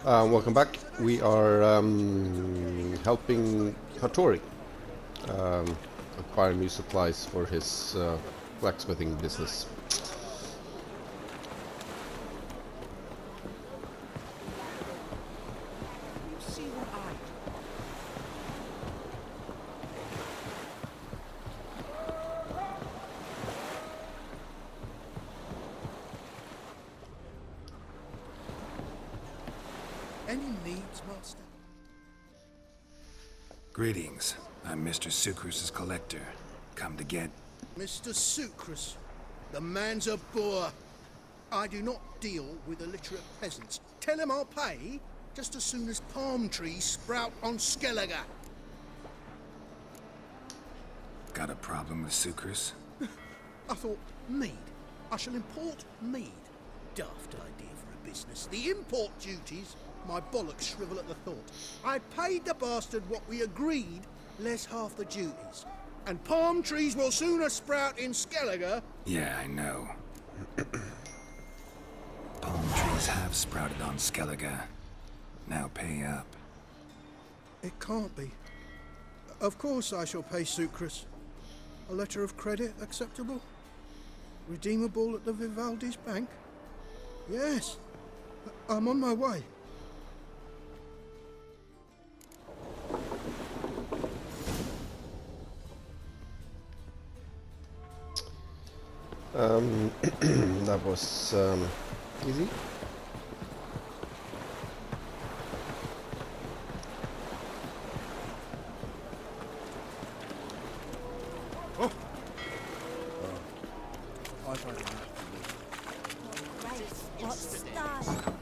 Welcome back. We are helping Hattori acquire new supplies for his blacksmithing business. Any needs, Master? Greetings. I'm Mr. Sucrus's collector. Come to get... Mr. Sucrus, the man's a boor. I do not deal with illiterate peasants. Tell him I'll pay just as soon as palm trees sprout on Skellige. Got a problem with Sucrus? I thought, mead. I shall import mead. Daft idea for a business. The import duties, my bollocks shrivel at the thought. I paid the bastard what we agreed, less half the duties. And palm trees will sooner sprout in Skellige. Yeah, I know. Palm trees have sprouted on Skellige. Now pay up. It can't be. Of course I shall pay Sucrus. A letter of credit acceptable? Redeemable at the Vivaldi's bank? Yes. I'm on my way. That was easy. What style?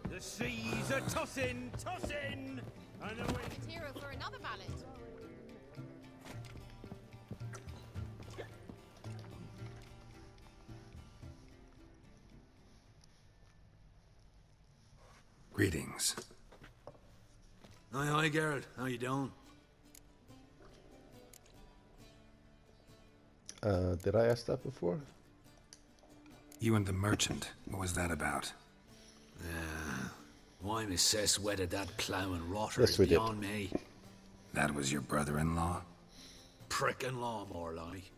The seas are tossing, tossing! And the wind... Hero for another ballad. Greetings. Hi, Geralt. How you doing? Did I ask that before? You and the merchant. What was that about? Why Miss Cess wedded that plough and rotter Yes, is we did. beyond me. That was your brother-in-law? Prick-in-law, more like.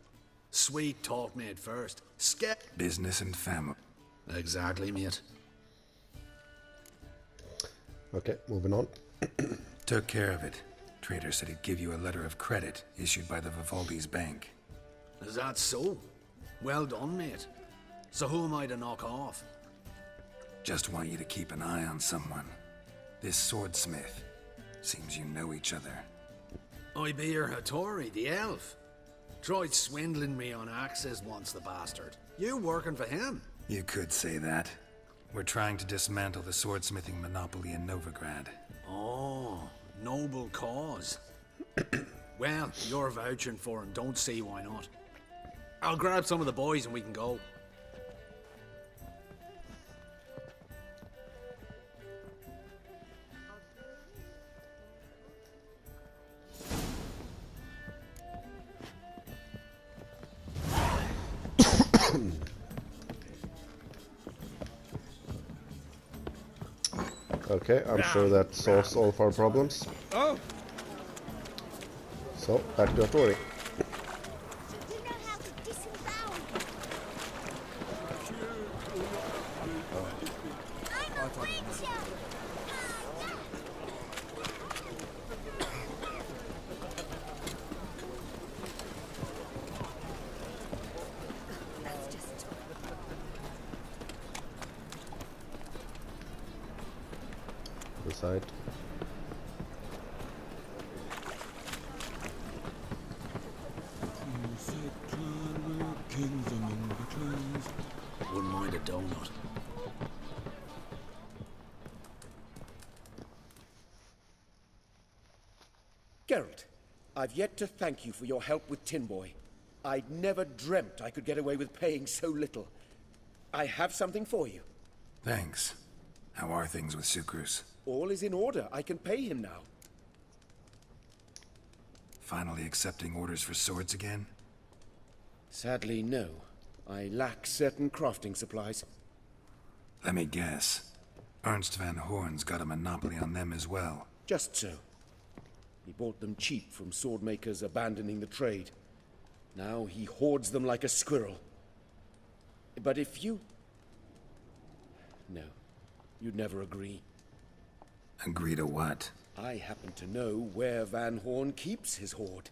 Sweet talk made first. Business and family. Exactly, mate. Okay, moving on. Took care of it. Trader said he'd give you a letter of credit issued by the Vivaldi's bank. Is that so? Well done, mate. So who am I to knock off? Just want you to keep an eye on someone. This swordsmith. Seems you know each other. I be your Hattori, the elf. Tried swindling me on axes once, the bastard. You working for him? You could say that. We're trying to dismantle the swordsmithing monopoly in Novigrad. Oh, noble cause. Well, you're vouching for him, don't see why not. I'll grab some of the boys and we can go. Okay, I'm sure that solves all of our problems. Oh! So, back to Hattori. You know how to disembowel. I'm a witcher! That's just... The side. Wouldn't mind a donut. Geralt, I've yet to thank you for your help with Tin Boy. I'd never dreamt I could get away with paying so little. I have something for you. Thanks. How are things with Sucrus? All is in order. I can pay him now. Finally accepting orders for swords again? Sadly, no. I lack certain crafting supplies. Let me guess. Ernst van Horn's got a monopoly on them as well. Just so. He bought them cheap from swordmakers abandoning the trade. Now he hoards them like a squirrel. But if you... No, you'd never agree. Agree to what? I happen to know where Van Horn keeps his hoard.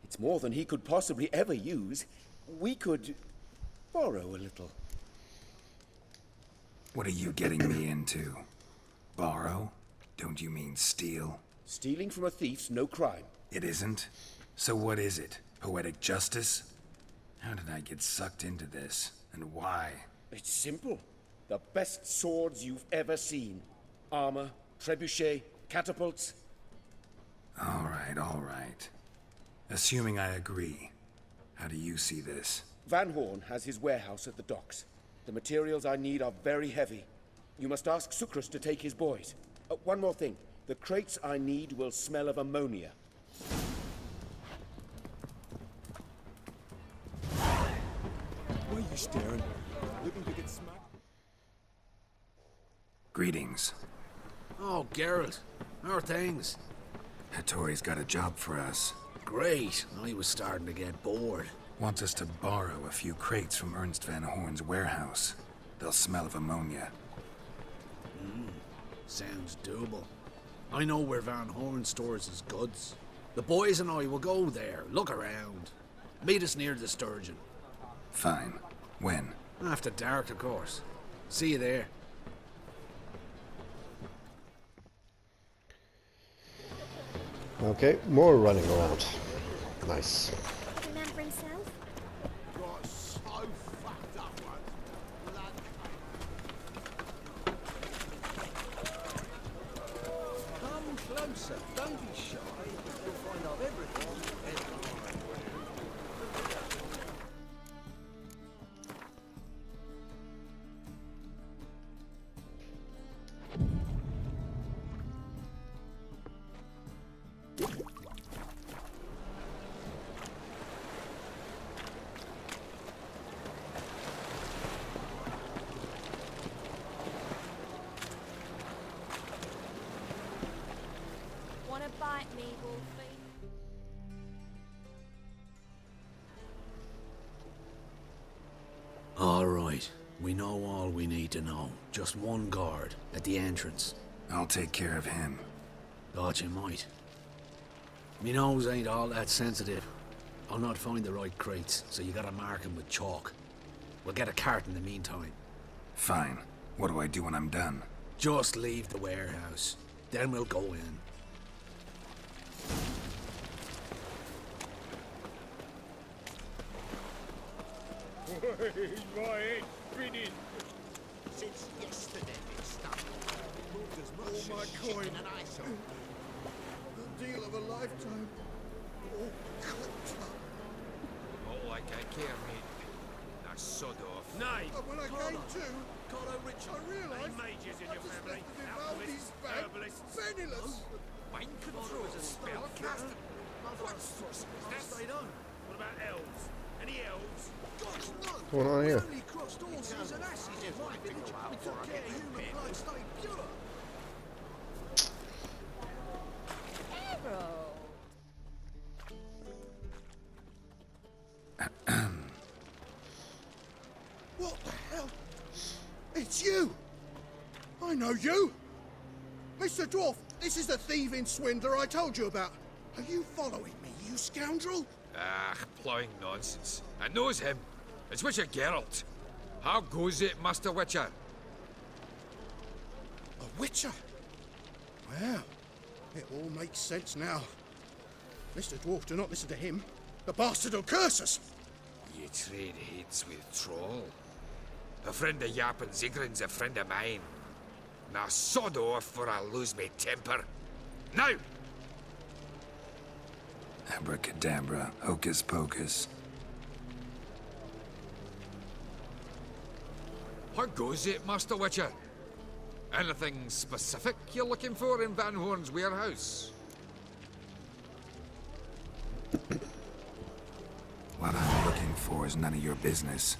It's more than he could possibly ever use. We could borrow a little. What are you getting me into? Borrow? Don't you mean steal? Stealing from a thief's no crime. It isn't? So what is it? Poetic justice? How did I get sucked into this? And why? It's simple. The best swords you've ever seen. Armor, trebuchet, catapults. All right. Assuming I agree, how do you see this? Van Horn has his warehouse at the docks. The materials I need are very heavy. You must ask Sucrus to take his boys. One more thing. The crates I need will smell of ammonia. Why are you staring? Looking to get smacked? Greetings. Oh, Geralt. How are things? Hattori's got a job for us. Great. I was starting to get bored. Wants us to borrow a few crates from Ernst van Horn's warehouse. They'll smell of ammonia. Sounds doable. I know where Van Horn stores his goods. The boys and I will go there, look around. Meet us near the Sturgeon. Fine. When? After dark, of course. See you there. Okay, more running around. Nice. Remember himself? Got so fucked up once. Blood. Come closer. Don't be shy. You'll find out everything. Wanna bite me, Wolfie? All right. We know all we need to know. Just one guard at the entrance. I'll take care of him. Thought you might. Me nose ain't all that sensitive. I'll not find the right crates, so you gotta mark 'em with chalk. We'll get a cart in the meantime. Fine. What do I do when I'm done? Just leave the warehouse. Then we'll go in. Since yesterday it's stopped. Moved as much all my coin and ice on. The deal of a lifetime. All clipped up. Not like I care, mate. Now sod off. Nay! And when I came to, Carlo Richard. I realised mages in I your just family. left the Vivaldi's Alchemists, bag, herbalists. penniless. Mind control. Spellcaster. What sorcery is this? Stayed home. What about elves? Any elves? Gosh, no. What's going on here? We only crossed horses and asses in my village. We took care of human blood stayed pure. Harold! What the hell? It's you! I know you! Mr. Dwarf, this is the thieving swindler I told you about. Are you following me, you scoundrel? Ah, ploughing nonsense. I knows him. It's Witcher Geralt. How goes it, Master Witcher? A witcher? Well, it all makes sense now. Mr. Dwarf, do not listen to him. The bastard will curse us. You trade hates with troll. A friend of Yap and Zigrin's a friend of mine. Now sod off or I'll lose my temper. Now! Abracadabra, hocus pocus. How goes it, Master Witcher? Anything specific you're looking for in Van Horn's warehouse? What I'm looking for is none of your business.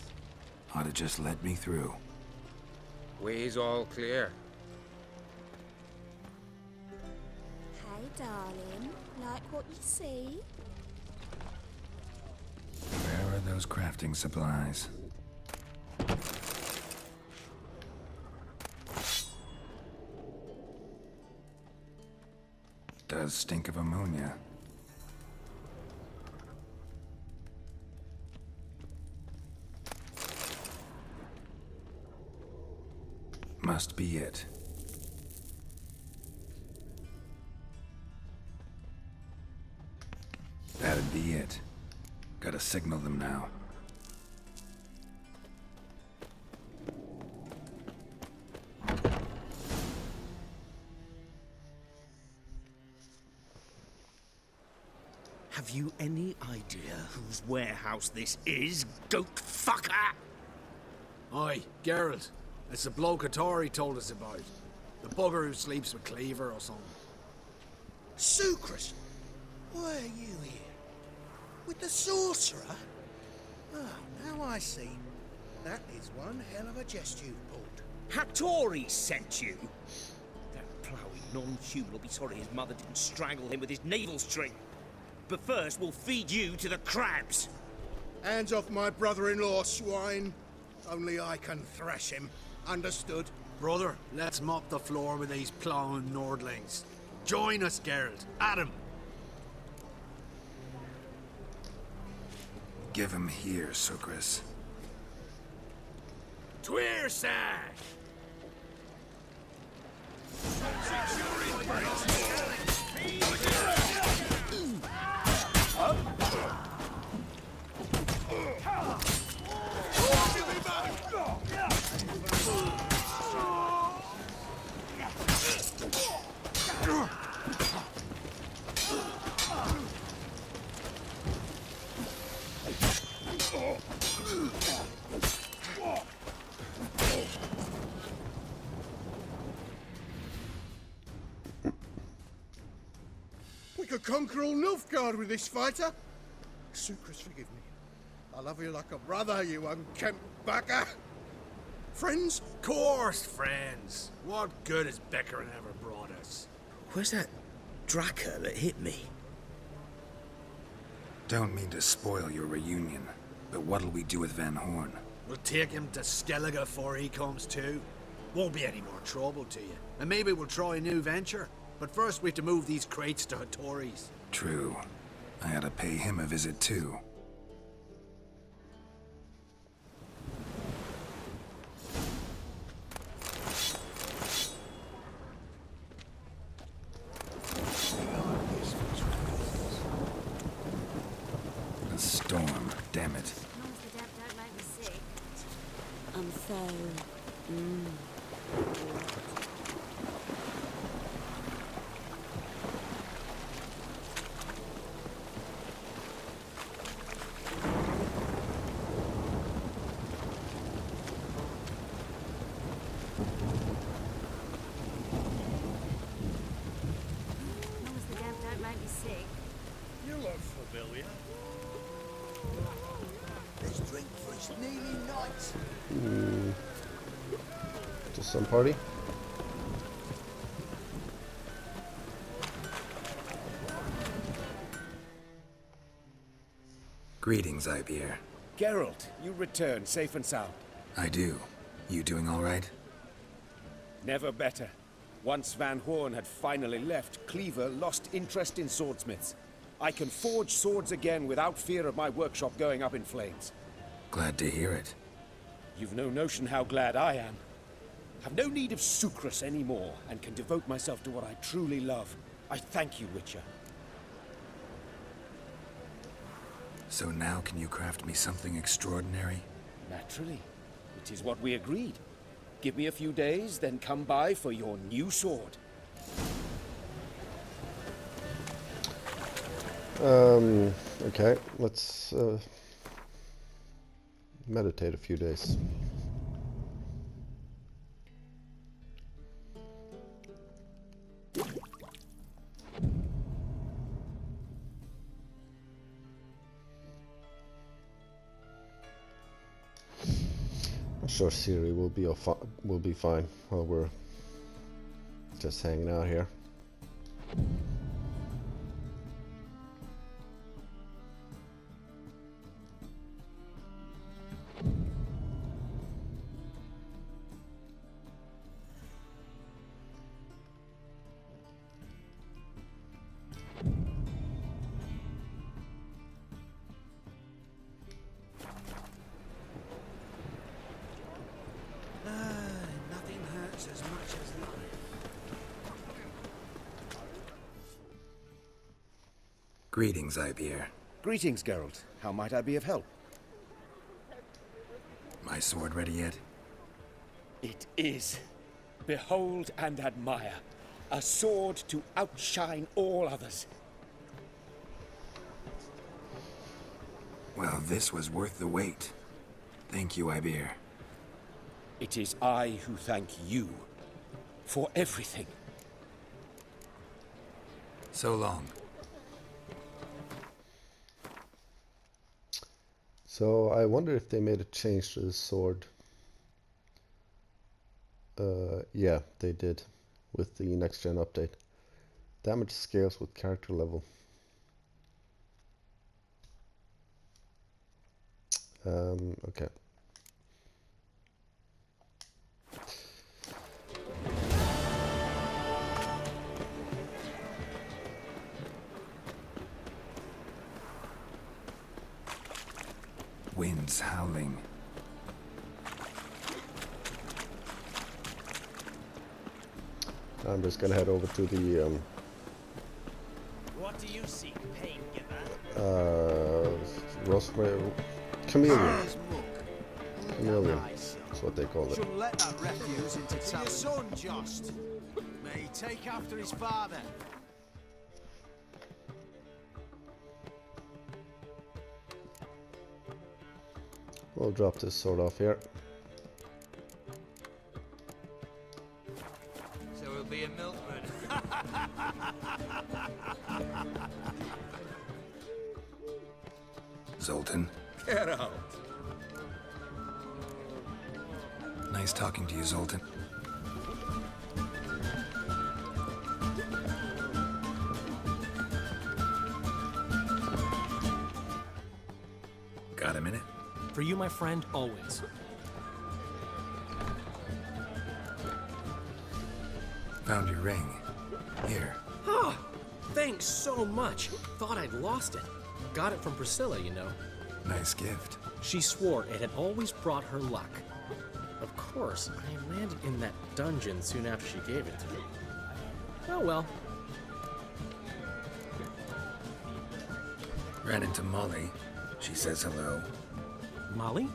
Ought to just let me through. Way's all clear. Hey, darling. Like what you see? Where are those crafting supplies? Does stink of ammonia. Must be it. That'd be it. Gotta signal them now. Have you any idea whose warehouse this is, goat fucker? Aye, Geralt. It's the bloke Hattori told us about. The bugger who sleeps with Cleaver or something. Sucrus, why are you here? With the sorcerer? Oh, now I see. That is one hell of a jest you've pulled. Hattori sent you? That ploughing non-human will be sorry his mother didn't strangle him with his navel string. But first, we'll feed you to the crabs. Hands off my brother-in-law, swine. Only I can thrash him. Understood? Brother, let's mop the floor with these plowing Nordlings. Join us, Geralt. Adam. Give him here, Sucrus. Tweersack! We could conquer all Novigrad with this fighter. Sucrus, forgive me. I love you like a brother, you unkempt bugger. Friends? Course, friends. What good has Beckering ever brought us? Where's that Draka that hit me? Don't mean to spoil your reunion, but what'll we do with Van Horn? We'll take him to Skellige before he comes to. Won't be any more trouble to you. And maybe we'll try a new venture. But first we have to move these crates to Hattori's. True. I ought to pay him a visit too. A storm, damn it. As long as the damp don't make me sick. I'm so... As long as the damp don't make me sick. You look familiar. Let's drink for it's nearly night. To some party? Greetings, Ivier. Geralt, you return safe and sound. I do. You doing all right? Never better. Once Van Horn had finally left, Cleaver lost interest in swordsmiths. I can forge swords again without fear of my workshop going up in flames. Glad to hear it. You've no notion how glad I am. I've no need of Sucrus anymore, and can devote myself to what I truly love. I thank you, Witcher. So now can you craft me something extraordinary? Naturally. It is what we agreed. Give me a few days, then come by for your new sword. Okay, let's meditate a few days. I'm sure Siri will be fine while we're just hanging out here. Nothing hurts as much as life. Greetings, Ibeer. Greetings, Geralt. How might I be of help? My sword ready yet? It is. Behold and admire. A sword to outshine all others. Well, this was worth the wait. Thank you, Ibeer. It is I who thank you for everything. So long. So I wonder if they made a change to the sword. Yeah, they did with the next gen update. Damage scales with character level. Okay. Winds howling. I'm just gonna head over to the What do you seek, pain giver? Rosemary Chameleon. There's Mook. Chameleon. That's what they call it. Shouldn't let that refuse into town. Your son, Jost. May he take after his father. We'll drop this sword off here. So we'll be a milkman. Zoltan. Get out. Nice talking to you, Zoltan. Got a minute? For you, my friend, always. Found your ring. Here. Oh, thanks so much. Thought I'd lost it. Got it from Priscilla, you know. Nice gift. She swore it had always brought her luck. Of course, I landed in that dungeon soon after she gave it to me. Oh well. Ran into Molly. She says hello. Molly?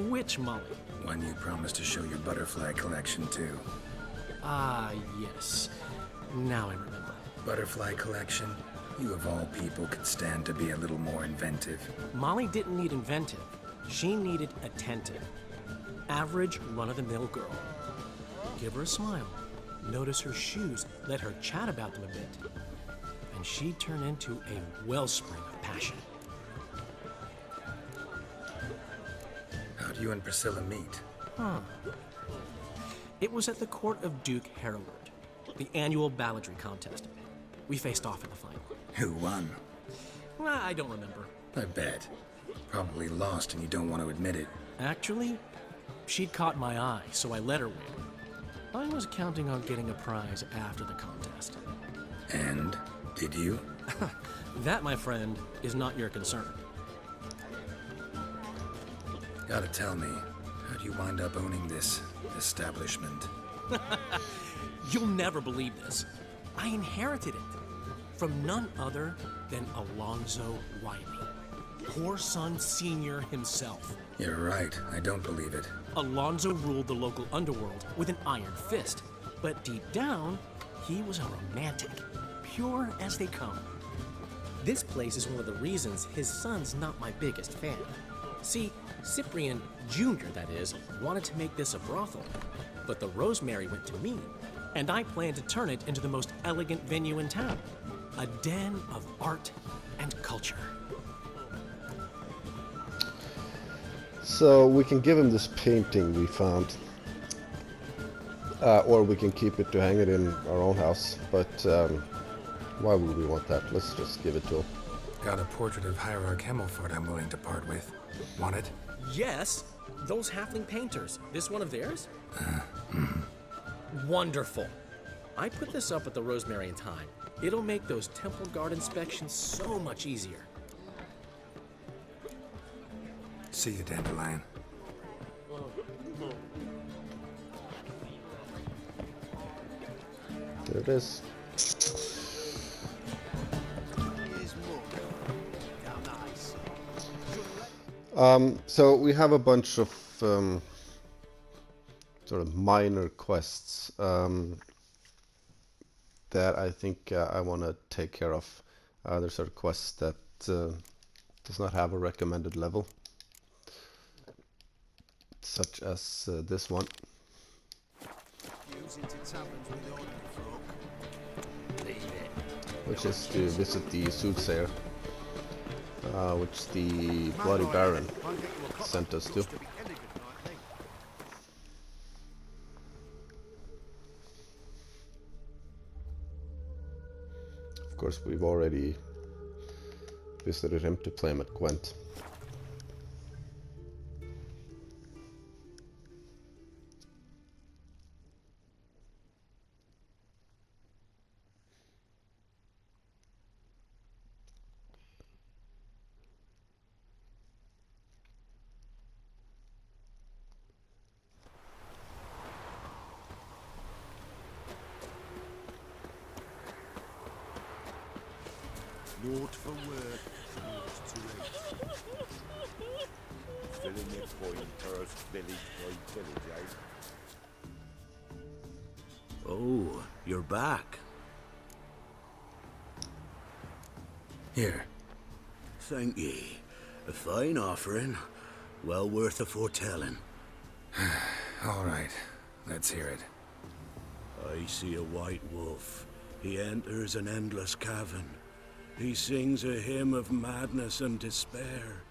Which Molly? One you promised to show your butterfly collection to. Ah, yes. Now I remember. Butterfly collection? You of all people could stand to be a little more inventive. Molly didn't need inventive. She needed attentive. Average, run-of-the-mill girl. Give her a smile. Notice her shoes. Let her chat about them a bit. And she'd turn into a wellspring of passion. How'd you and Priscilla meet? It was at the court of Duke Hereward, the annual balladry contest. We faced off in the final. Who won? I don't remember. I bet. Probably lost and you don't want to admit it. Actually, she'd caught my eye, so I let her win. I was counting on getting a prize after the contest. And? Did you? That, my friend, is not your concern. Gotta tell me, how'd you wind up owning this establishment? You'll never believe this. I inherited it from none other than Alonzo Wiley, Whoreson Sr. himself. You're right, I don't believe it. Alonzo ruled the local underworld with an iron fist, but deep down, he was a romantic, pure as they come. This place is one of the reasons his son's not my biggest fan. See, Cyprian Jr., that is, wanted to make this a brothel, but the Rosemary went to me, and I planned to turn it into the most elegant venue in town, a den of art and culture. So we can give him this painting we found. Or we can keep it to hang it in our own house. But why would we want that? Let's just give it to him. Got a portrait of Hierarch Himmelfort I'm willing to part with. Want it? Yes, those halfling painters. This one of theirs? Wonderful. I put this up at the Rosemary in time. It'll make those temple guard inspections so much easier. See you, Dandelion. There it is. So we have a bunch of sort of minor quests that I think I want to take care of. There's sort of quests that does not have a recommended level, such as this one. Which is to visit the soothsayer, which the Bloody Baron sent us to. Of course, we've already visited him to play him at Gwent. Naught for work, naught to eat. Filling your coin first, village by village, eh? Oh, you're back. Here. Thank ye. A fine offering. Well worth a foretelling. All right, let's hear it. I see a white wolf. He enters an endless cavern. He sings a hymn of madness and despair,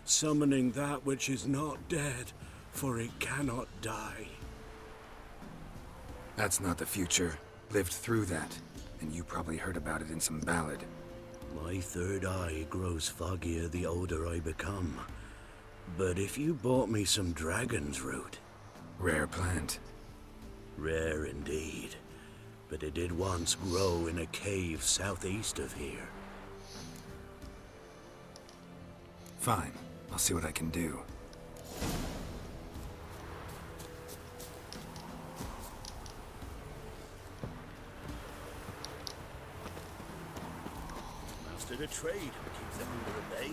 summoning that which is not dead, for it cannot die. That's not the future. Lived through that, and you probably heard about it in some ballad. My third eye grows foggier the older I become. But if you bought me some dragon's root... Rare plant. Rare indeed. But it did once grow in a cave southeast of here. Fine. I'll see what I can do. Master the trade keeps them under the bay.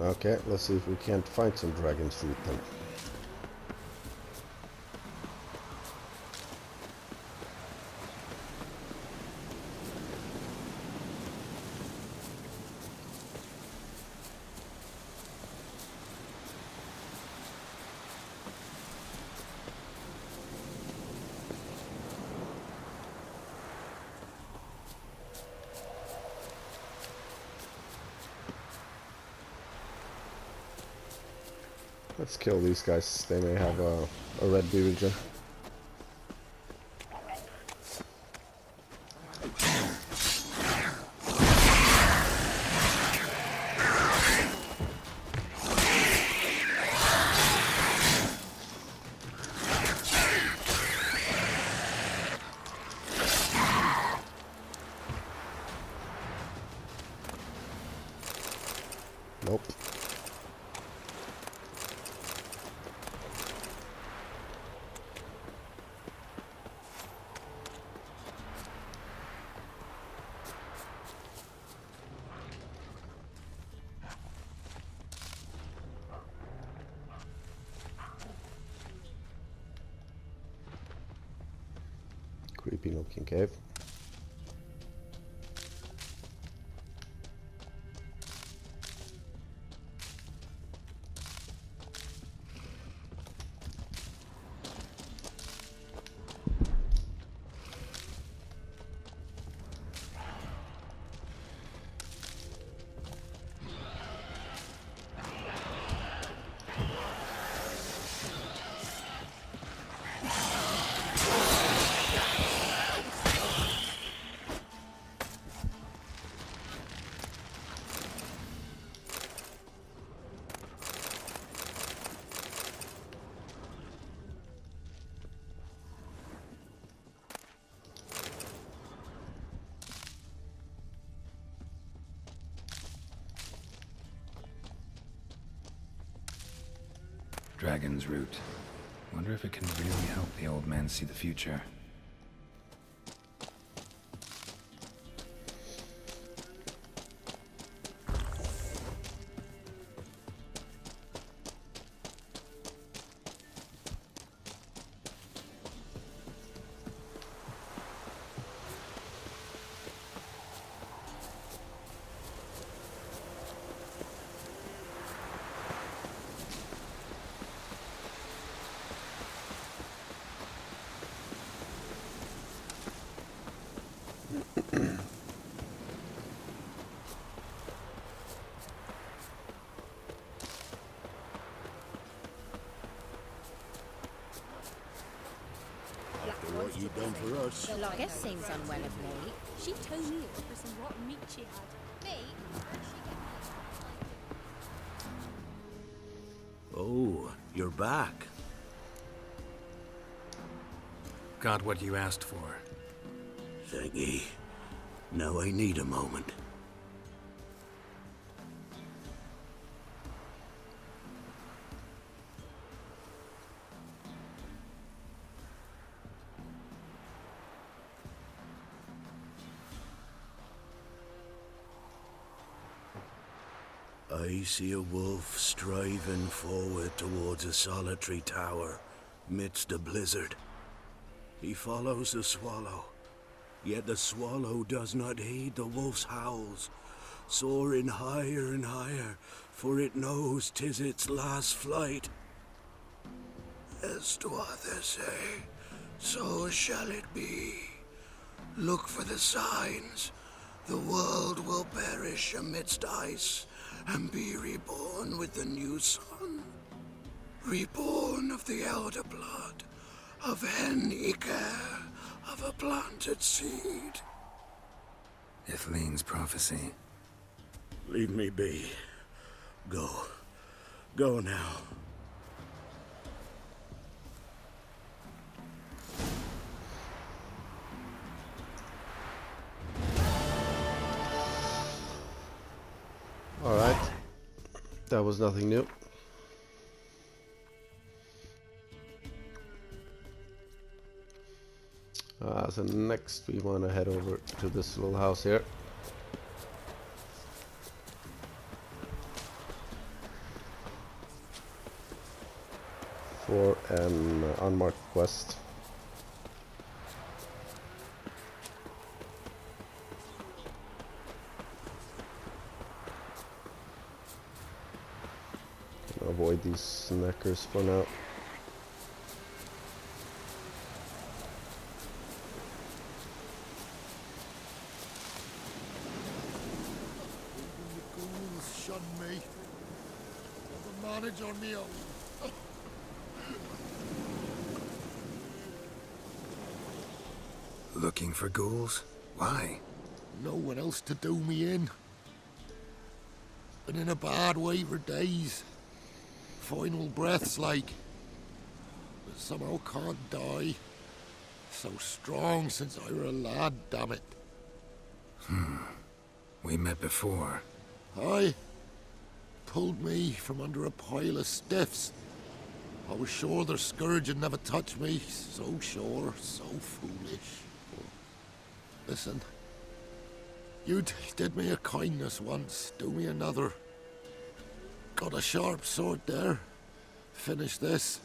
Okay, let's see if we can't find some dragon's fruit then. Let's kill these guys. They may have a red bee region. Nope. Creepy looking cave. Dragon's root. Wonder if it can really help the old man see the future. What you done for us? The lass seems unwell of late. She told me it was what meat she had. Meat? Oh, you're back. Got what you asked for. Thanky. Now I need a moment. I see a wolf striving forward towards a solitary tower, midst a blizzard. He follows the swallow, yet the swallow does not heed the wolf's howls, soaring higher and higher, for it knows 'tis its last flight. As others say, so shall it be. Look for the signs. The world will perish amidst ice, and be reborn with the new sun. Reborn of the elder blood, of hen Iker, of a planted seed. Ithlin's prophecy. Leave me be. Go. Go now. Alright. That was nothing new. So next we want to head over to this little house here. For an unmarked quest. Avoid these snackers for now. The ghouls shun me. I'll manage on me own. Looking for ghouls? Why? No one else to do me in. Been in a bad way for days. Final breaths like. But somehow can't die. So strong since I were a lad, damn it. We met before. Aye. Pulled me from under a pile of stiffs. I was sure their scourge had never touched me. So sure, so foolish. Listen. You did me a kindness once. Do me another. Got a sharp sword there. Finish this.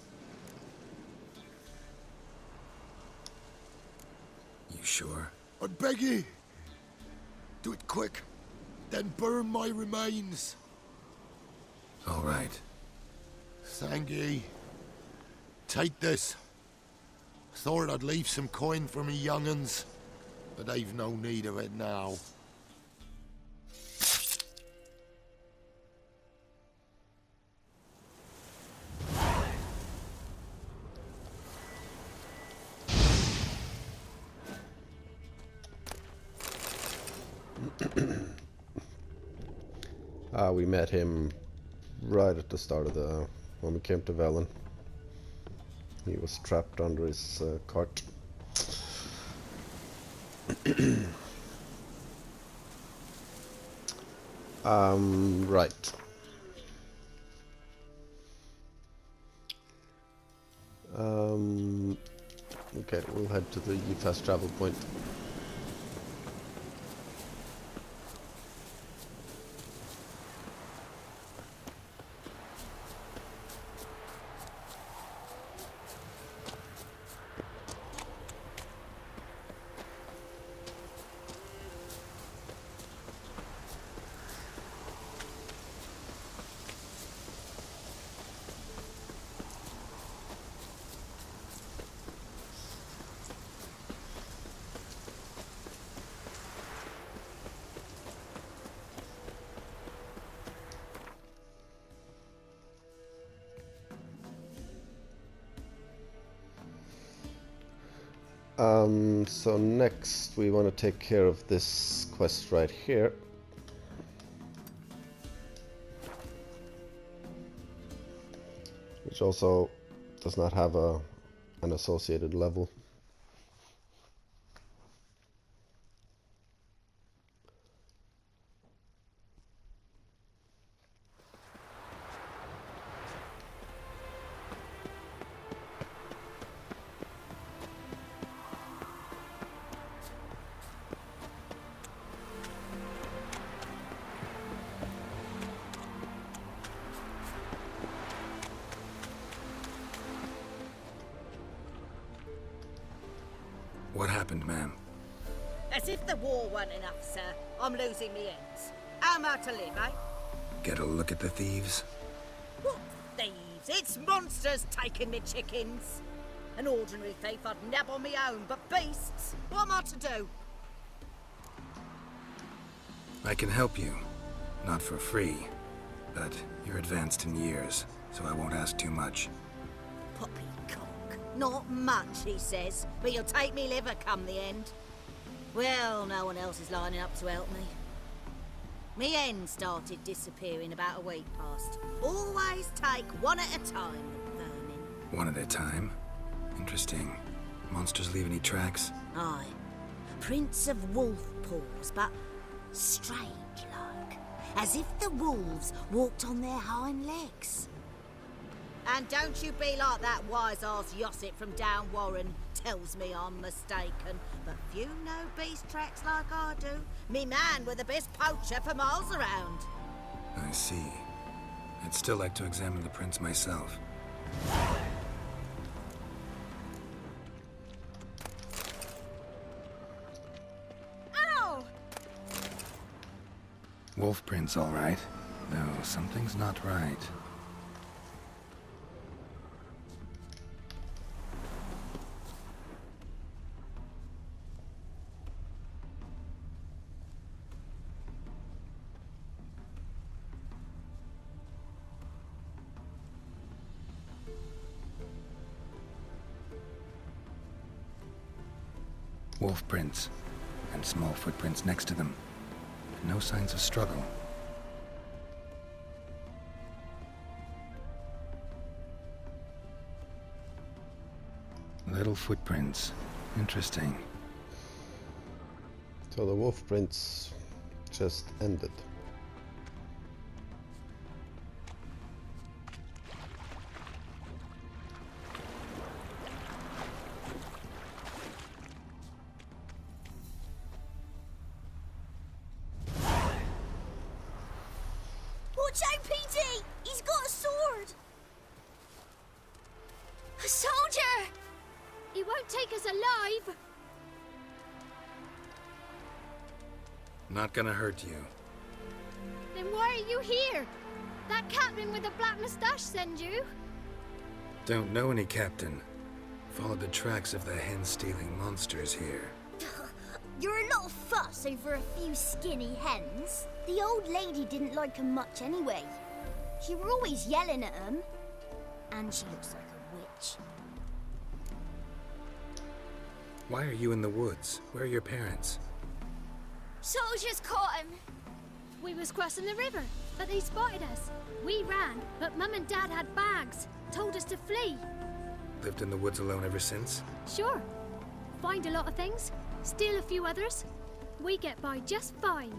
You sure? I beg ye. Do it quick. Then burn my remains. All right. Thank ye. Take this. Thought I'd leave some coin for me young'uns, but they've no need of it now. We met him right at the start of the when we came to Velen. He was trapped under his cart. Right. Okay, we'll head to the fast travel point. So next we want to take care of this quest right here. Which also does not have an associated level. What happened, ma'am? As if the war weren't enough, sir. I'm losing me ends. How am I to live, eh? Get a look at the thieves? What thieves? It's monsters taking me chickens. An ordinary thief I'd nab on me own, but beasts? What am I to do? I can help you. Not for free. But you're advanced in years, so I won't ask too much. Poppycock. Not much, he says, but you'll take me liver come the end. Well, no one else is lining up to help me. Me hen started disappearing about a week past. Always take one at a time, vermin. One at a time? Interesting. Monsters leave any tracks? Aye. Prints of wolf paws, but strange-like. As if the wolves walked on their hind legs. And don't you be like that wise-ass Yossit from down Warren. Tells me I'm mistaken. But few know beast tracks like I do. Me man were the best poacher for miles around. I see. I'd still like to examine the prints myself. Ow! Wolf prints, all right. Though something's not right. Wolf prints, and small footprints next to them. No signs of struggle. Little footprints. Interesting. So the wolf prints just ended. Watch out, PD! He's got a sword! A soldier! He won't take us alive! Not gonna hurt you. Then why are you here? That captain with the black moustache send you? Don't know any captain. Followed the tracks of the hen-stealing monsters here. You're a lot of fuss over a few skinny hens. The old lady didn't like 'em much anyway. She were always yelling at 'em. And she looks like a witch. Why are you in the woods? Where are your parents? Soldiers caught him! We was crossing the river, but they spotted us. We ran, but Mum and Dad had bags. Told us to flee. Lived in the woods alone ever since? Sure. Find a lot of things, steal a few others. We get by just fine.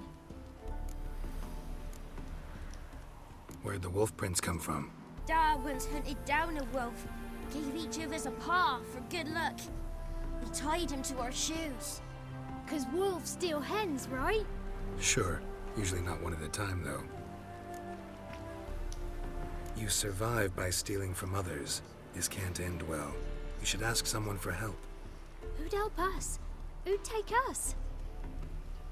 Where'd the wolf prints come from? Dad once hunted down a wolf. Gave each of us a paw for good luck. We tied him to our shoes. 'Cause wolves steal hens, right? Sure. Usually not one at a time, though. You survive by stealing from others. This can't end well. You should ask someone for help. Who'd help us? Who'd take us?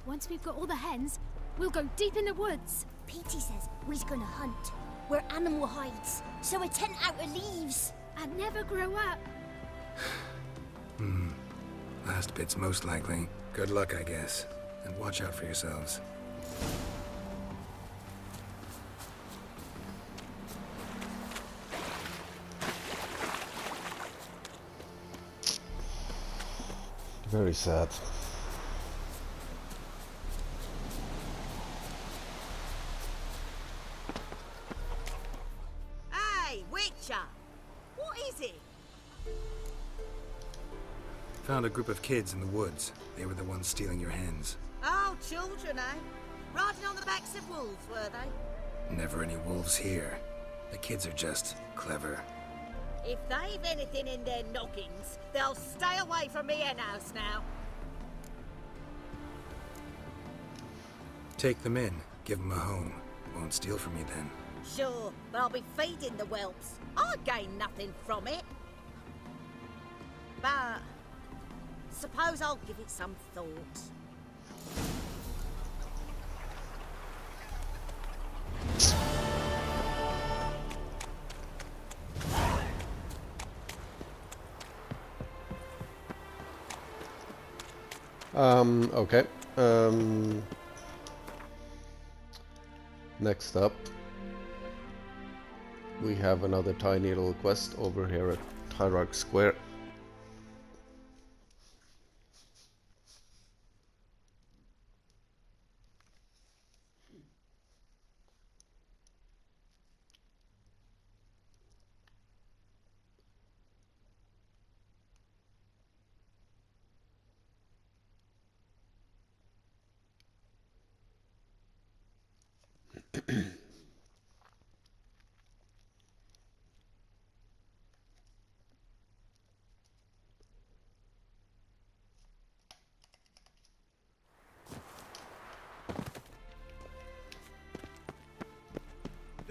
Once we've got all the hens, we'll go deep in the woods. Petey says we's gonna hunt. Where animal hides. So a tent out of leaves. And never grow up. Last bit's most likely. Good luck, I guess. And watch out for yourselves. Very sad. Hey, Witcher! What is it? Found a group of kids in the woods. They were the ones stealing your hens. Oh, children, eh? Riding on the backs of wolves, were they? Never any wolves here. The kids are just clever. If they've anything in their noggins, they'll stay away from me hen house now. Take them in. Give them a home. Won't steal from you then. Sure, but I'll be feeding the whelps. I gain nothing from it. But suppose I'll give it some thought. Okay. Next up, we have another tiny little quest over here at Hierarch Square.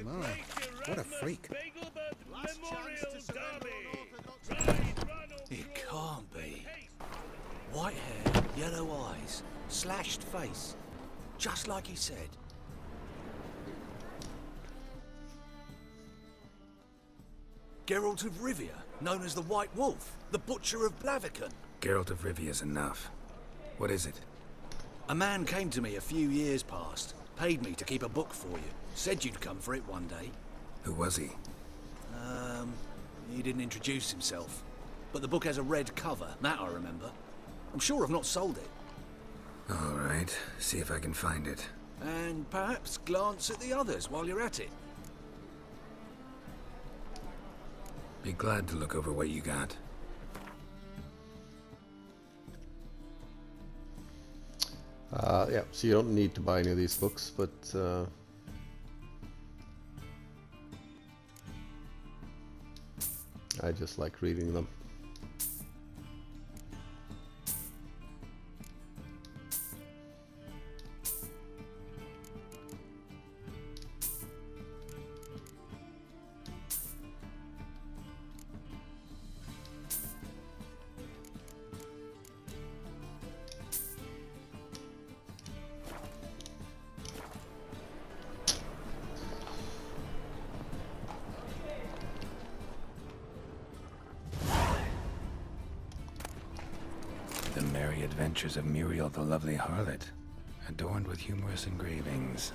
My, what a freak. It can't be. White hair, yellow eyes, slashed face. Just like he said. Geralt of Rivia, known as the White Wolf, the Butcher of Blaviken. Geralt of Rivia's enough. What is it? A man came to me a few years past, paid me to keep a book for you. Said you'd come for it one day. Who was he? He didn't introduce himself. But the book has a red cover, that I remember. I'm sure I've not sold it. All right, see if I can find it. And perhaps glance at the others while you're at it. Be glad to look over what you got. Yeah, so you don't need to buy any of these books, but I just like reading them. The Merry Adventures of Muriel the Lovely Harlot, adorned with humorous engravings.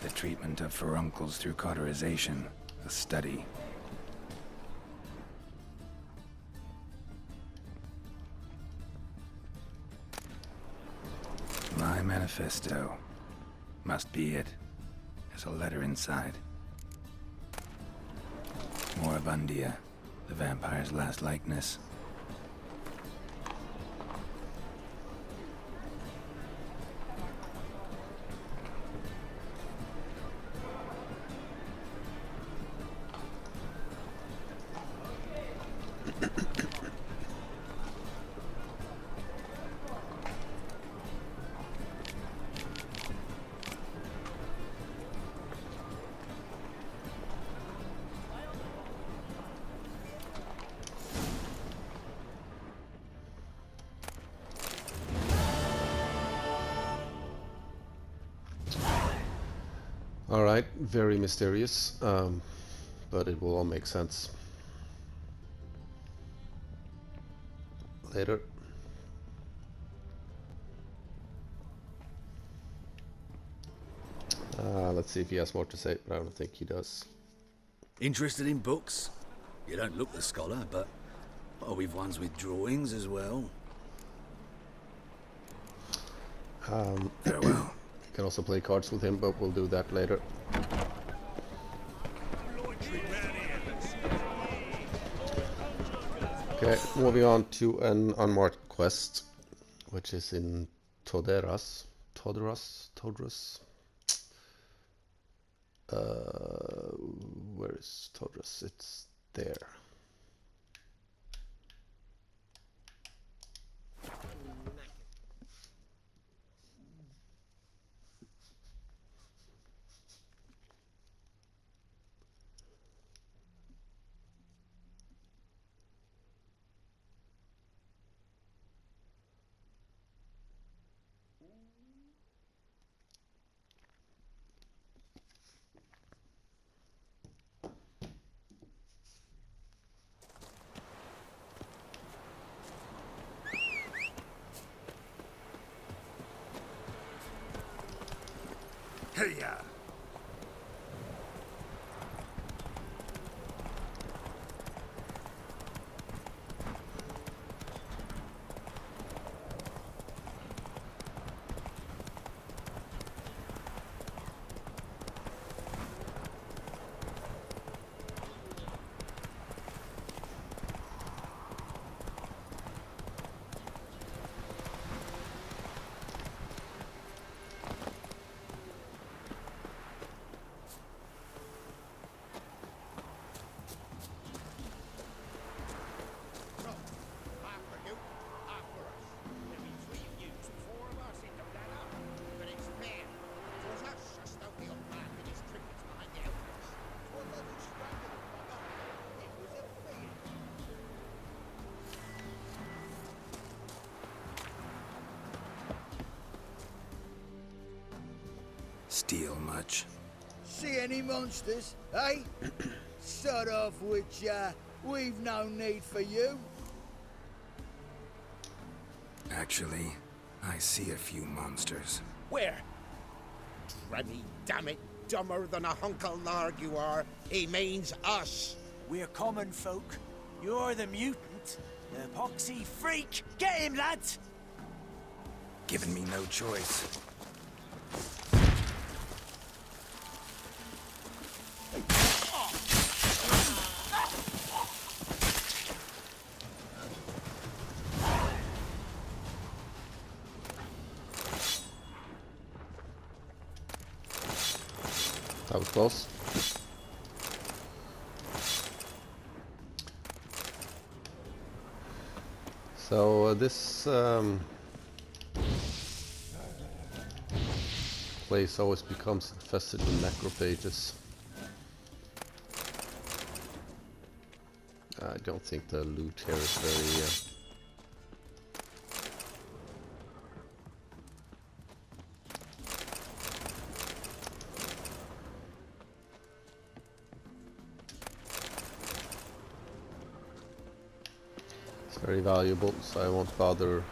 The treatment of furuncles through cauterization, a study. My manifesto. Must be it. There's a letter inside. Moribundia, the vampire's last likeness. Alright, very mysterious, but it will all make sense later. Let's see if he has more to say, but I don't think he does. Interested in books? You don't look the scholar, but we've ones with drawings as well. Farewell. You can also play cards with him, but we'll do that later. Okay, moving on to an unmarked quest, which is in Toderas. Where is Todras? It's there. Hey-ya! Steal much? See any monsters, eh? Sort of which, we've no need for you. Actually, I see a few monsters. Where? Remy, damn it, dumber than a hunkle larg you are. He means us. We're common folk. You're the mutant, the poxy freak. Get him, lads! Given me no choice. That was close. So this place always becomes infested with macrophages. I don't think the loot here is very very valuable, so I won't bother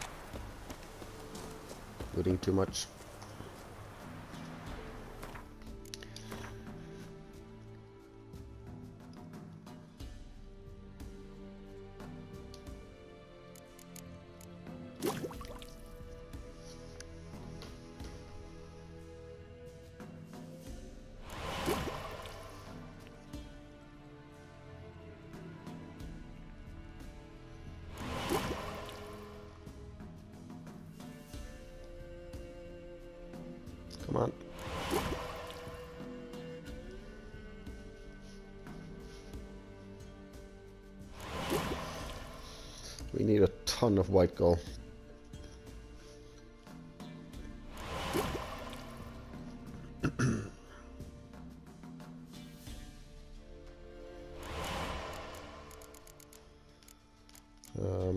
looting too much. Come on. We need a ton of white gold.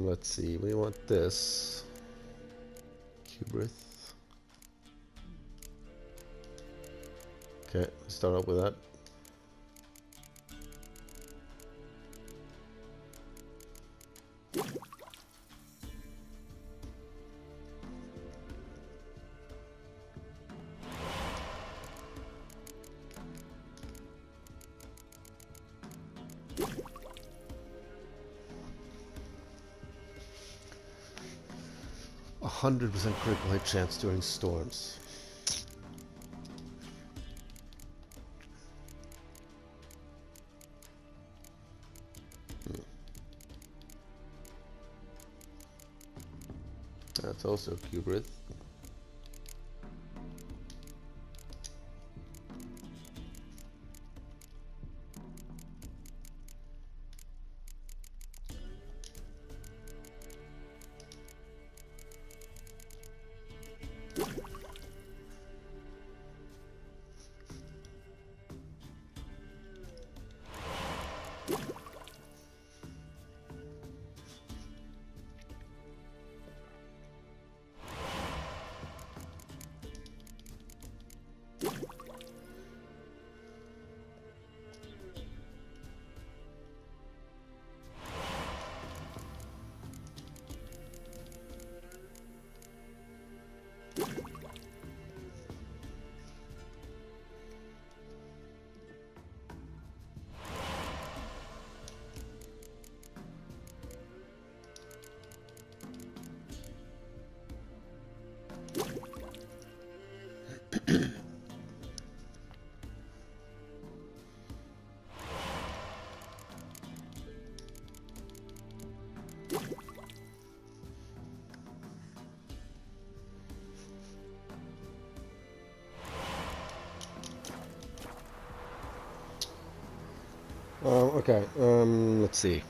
Let's see, we want this. Cubrith. Okay, let's start out with that. A 100% critical hit chance during storms. That's also Cubrith. Okay, let's see.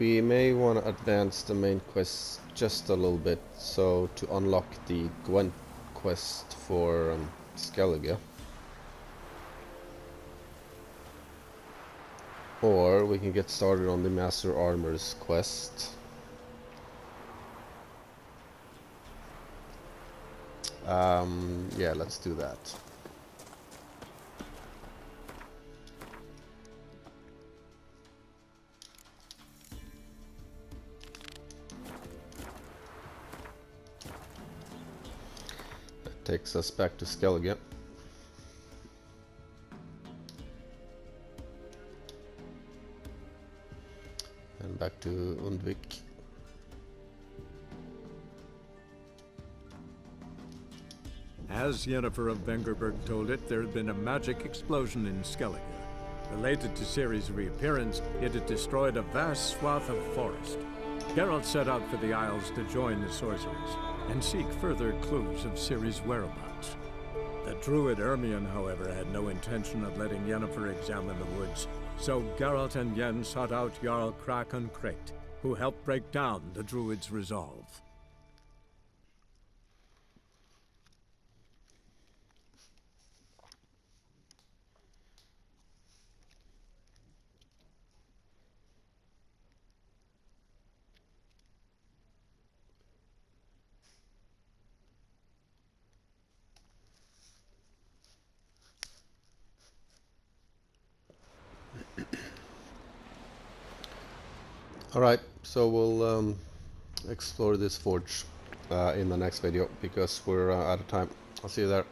We may want to advance the main quest just a little bit, so to unlock the Gwent quest for Skellige. Or we can get started on the Master Armor's quest. Yeah, let's do that. Takes us back to Skellige. And back to Undvik. As Yennefer of Vengerberg told it, there had been a magic explosion in Skellige. Related to Ciri's reappearance, it had destroyed a vast swath of forest. Geralt set out for the Isles to join the sorcerers and seek further clues of Ciri's whereabouts. The druid Ermion, however, had no intention of letting Yennefer examine the woods, so Geralt and Yen sought out Jarl Krakon Krayt, who helped break down the druid's resolve. Alright, so we'll explore this forge in the next video because we're out of time. I'll see you there.